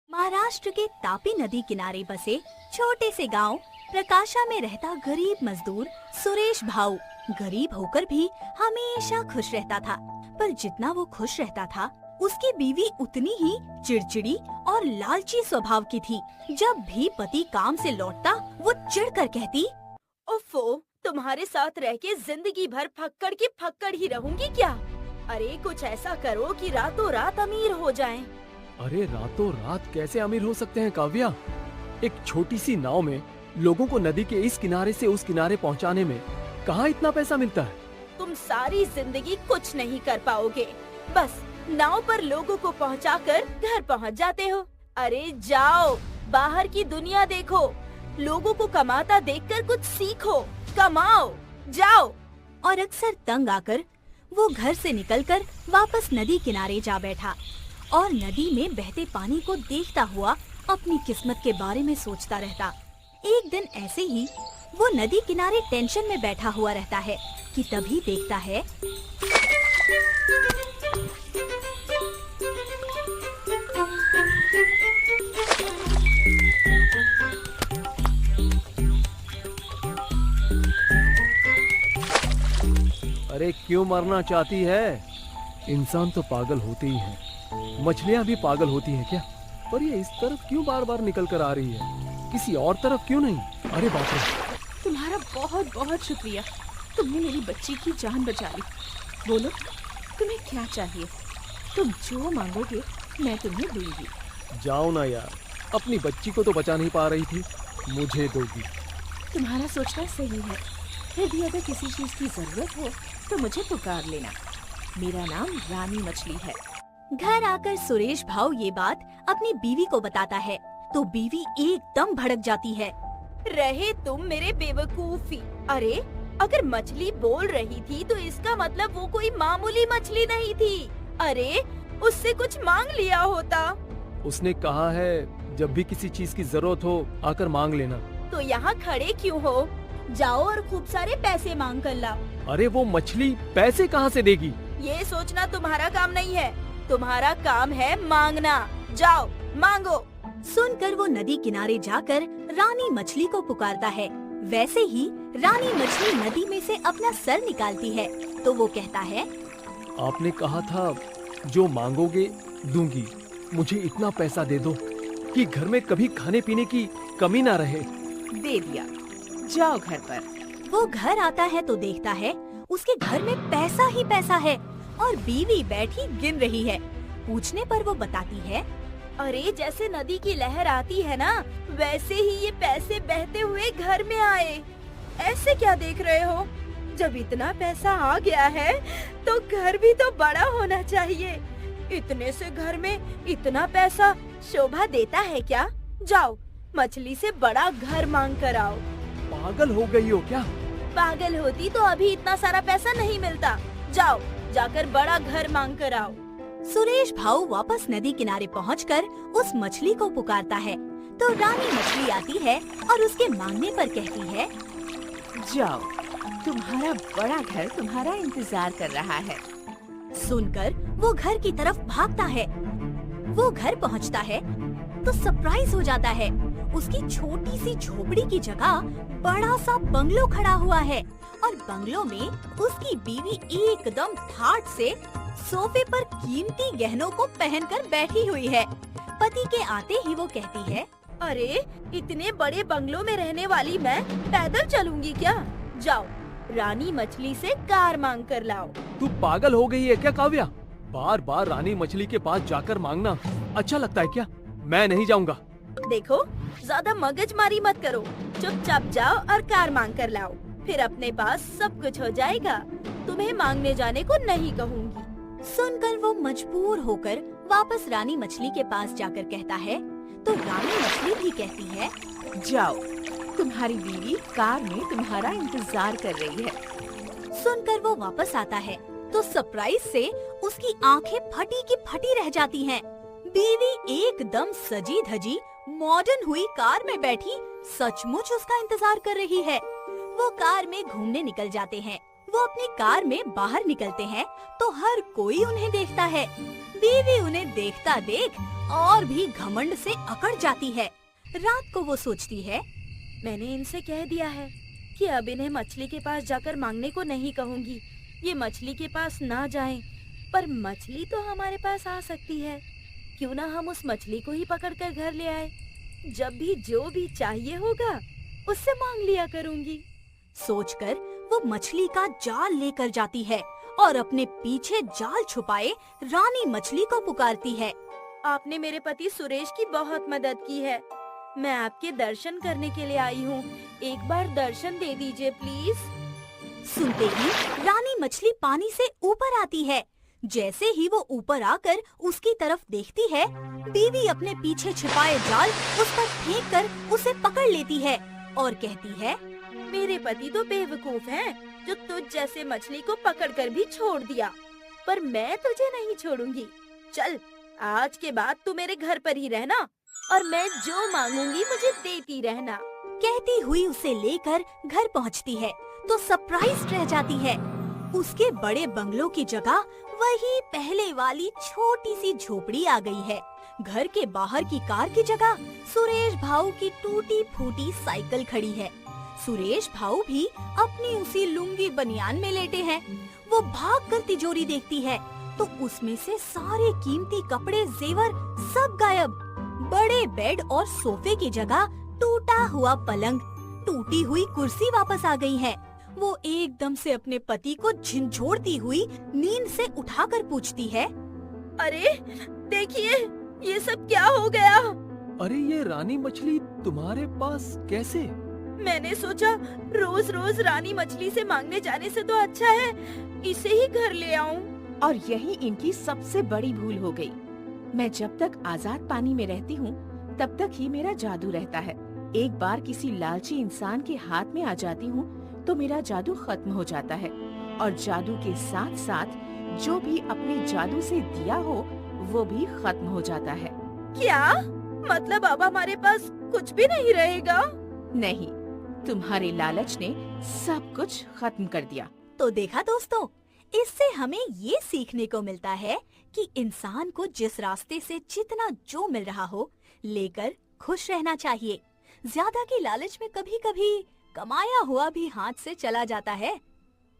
महाराष्ट्र के तापी नदी किनारे बसे छोटे से गांव प्रकाशा में रहता गरीब मजदूर सुरेश भाऊ गरीब होकर भी हमेशा खुश रहता था। पर जितना वो खुश रहता था, उसकी बीवी उतनी ही चिड़चिड़ी और लालची स्वभाव की थी। जब भी पति काम से लौटता, वो चिढ़कर कहती, ओफो, तुम्हारे साथ रह के जिंदगी भर फक्कड़ की फक्कड़ ही रहूंगी क्या? अरे कुछ ऐसा करो कि रातों रात अमीर हो जाएं। अरे रातों रात कैसे अमीर हो सकते हैं काव्या? एक छोटी सी नाव में लोगों को नदी के इस किनारे से उस किनारे पहुंचाने में कहाँ इतना पैसा मिलता है? तुम सारी जिंदगी कुछ नहीं कर पाओगे, बस नाव पर लोगों को पहुंचाकर घर पहुंच जाते हो। अरे जाओ, बाहर की दुनिया देखो, लोगों को कमाता देखकर कुछ सीखो, कमाओ, जाओ। और अक्सर तंग आकर वो घर से निकलकर वापस नदी किनारे जा बैठा और नदी में बहते पानी को देखता हुआ अपनी किस्मत के बारे में सोचता रहता। एक दिन ऐसे ही वो नदी किनारे टेंशन में बैठा हुआ रहता है कि तभी देखता है अरे क्यों मरना चाहती है? इंसान तो पागल होते ही हैं। मछलियाँ भी पागल होती हैं क्या? पर ये इस तरफ क्यों बार बार निकल कर आ रही है? किसी और तरफ क्यों नहीं? अरे बाप रे! तुम्हारा बहुत बहुत शुक्रिया, तुमने मेरी बच्ची की जान बचा ली। बोलो, तुम्हें क्या चाहिए? तुम जो मांगोगे मैं तुम्हें दूंगी। जाओ ना यार, अपनी बच्ची को तो बचा नहीं पा रही थी, मुझे दोगी। तुम्हारा सोचना सही है, फिर भी अगर किसी चीज की जरूरत हो तो मुझे पुकार लेना। मेरा नाम रानी मछली है। घर आकर सुरेश भाऊ ये बात अपनी बीवी को बताता है तो बीवी एकदम भड़क जाती है। रहे तुम मेरे बेवकूफी। अरे अगर मछली बोल रही थी तो इसका मतलब वो कोई मामूली मछली नहीं थी। अरे उससे कुछ मांग लिया होता। उसने कहा है जब भी किसी चीज की जरूरत हो आकर मांग लेना। तो यहाँ खड़े क्यों हो? जाओ और खूब सारे पैसे मांग कर लाओ। अरे वो मछली पैसे कहाँ से देगी? ये सोचना तुम्हारा काम नहीं है, तुम्हारा काम है मांगना। जाओ मांगो। सुनकर वो नदी किनारे जाकर रानी मछली को पुकारता है। वैसे ही रानी मछली नदी में से अपना सर निकालती है तो वो कहता है, आपने कहा था जो मांगोगे दूंगी। मुझे इतना पैसा दे दो कि घर में कभी खाने पीने की कमी ना रहे। दे दिया, जाओ घर पर। वो घर आता है तो देखता है उसके घर में पैसा ही पैसा है और बीवी बैठी गिन रही है। पूछने पर वो बताती है, अरे जैसे नदी की लहर आती है ना, वैसे ही ये पैसे बहते हुए घर में आए। ऐसे क्या देख रहे हो? जब इतना पैसा आ गया है तो घर भी तो बड़ा होना चाहिए। इतने से घर में इतना पैसा शोभा देता है क्या? जाओ मछली से बड़ा घर मांग कर आओ। पागल हो गई हो क्या? पागल होती तो अभी इतना सारा पैसा नहीं मिलता। जाओ जाकर बड़ा घर मांग कर आओ। सुरेश भाऊ वापस नदी किनारे पहुंचकर उस मछली को पुकारता है तो रानी मछली आती है और उसके मांगने पर कहती है, जाओ, तुम्हारा बड़ा घर तुम्हारा इंतजार कर रहा है। सुनकर वो घर की तरफ भागता है। वो घर पहुंचता है तो सरप्राइज हो जाता है। उसकी छोटी सी झोपड़ी की जगह बड़ा सा बंगलो खड़ा हुआ है और बंगलो में उसकी बीवी एकदम ठाठ से सोफे पर कीमती गहनों को पहनकर बैठी हुई है। पति के आते ही वो कहती है, अरे इतने बड़े बंगलों में रहने वाली मैं पैदल चलूंगी क्या? जाओ रानी मछली से कार मांग कर लाओ। तू पागल हो गई है क्या काव्या? बार बार रानी मछली के पास जाकर मांगना अच्छा लगता है क्या? मैं नहीं जाऊंगा। देखो ज्यादा मगजमारी मत करो, चुपचाप जाओ और कार मांग कर लाओ, फिर अपने पास सब कुछ हो जाएगा। तुम्हें मांगने जाने को नहीं कहूँगी। सुनकर वो मजबूर होकर वापस रानी मछली के पास जाकर कहता है तो रानी मछली भी कहती है, जाओ, तुम्हारी बीवी कार में तुम्हारा इंतजार कर रही है। सुनकर वो वापस आता है तो सरप्राइज से उसकी आंखें फटी की फटी रह जाती हैं। बीवी एकदम सजी धजी मॉडर्न हुई कार में बैठी सचमुच उसका इंतजार कर रही है। वो कार में घूमने निकल जाते हैं। वो अपनी कार में बाहर निकलते हैं तो हर कोई उन्हें देखता है। बीवी उन्हें देखता देख और भी घमंड से अकड़ जाती है। रात को वो सोचती है, मैंने इनसे कह दिया है कि अब इन्हें मछली के पास जाकर मांगने को नहीं कहूँगी। ये मछली के पास ना जाएं, पर मछली तो हमारे पास आ सकती है। क्यों ना हम उस मछली को ही पकड़कर घर ले आए। जब भी जो भी चाहिए होगा उससे मांग लिया करूँगी। सोचकर वो मछली का जाल लेकर जाती है और अपने पीछे जाल छुपाए रानी मछली को पुकारती है। आपने मेरे पति सुरेश की बहुत मदद की है। मैं आपके दर्शन करने के लिए आई हूँ। एक बार दर्शन दे दीजिए प्लीज। सुनते ही रानी मछली पानी से ऊपर आती है। जैसे ही वो ऊपर आकर उसकी तरफ देखती है, बीवी अपने पीछे छिपाए जाल उस पर फेंक कर उसे पकड़ लेती है और कहती है, मेरे पति तो बेवकूफ हैं, जो तुझ जैसे मछली को पकड़कर भी छोड़ दिया, पर मैं तुझे नहीं छोड़ूंगी। चल, आज के बाद तू मेरे घर पर ही रहना और मैं जो मांगूंगी मुझे देती रहना। कहती हुई उसे लेकर घर पहुंचती है तो सरप्राइज रह जाती है। उसके बड़े बंगलों की जगह वही पहले वाली छोटी सी झोपड़ी आ गई है। घर के बाहर की कार की जगह सुरेश भाऊ की टूटी फूटी साइकिल खड़ी है। सुरेश भाऊ भी अपनी उसी लुंगी बनियान में लेटे हैं। वो भागकर तिजोरी देखती है तो उसमें से सारे कीमती कपड़े, जेवर सब गायब। बड़े बेड और सोफे की जगह टूटा हुआ पलंग, टूटी हुई कुर्सी वापस आ गई है। वो एकदम से अपने पति को झिंझोड़ती हुई नींद से उठाकर पूछती है, अरे देखिए, ये सब क्या हो गया? अरे ये रानी मछली तुम्हारे पास कैसे? मैंने सोचा रोज रोज रानी मछली से मांगने जाने से तो अच्छा है इसे ही घर ले आऊं। और यही इनकी सबसे बड़ी भूल हो गई। मैं जब तक आजाद पानी में रहती हूँ तब तक ही मेरा जादू रहता है। एक बार किसी लालची इंसान के हाथ में आ जाती हूँ तो मेरा जादू खत्म हो जाता है और जादू के साथ साथ जो भी अपने जादू से दिया हो वो भी खत्म हो जाता है। क्या मतलब अब हमारे पास कुछ भी नहीं रहेगा? नहीं, तुम्हारे लालच ने सब कुछ खत्म कर दिया। तो देखा दोस्तों, इससे हमें ये सीखने को मिलता है कि इंसान को जिस रास्ते से जितना जो मिल रहा हो लेकर खुश रहना चाहिए। ज्यादा की लालच में कभी-कभी कमाया हुआ भी हाथ से चला जाता है।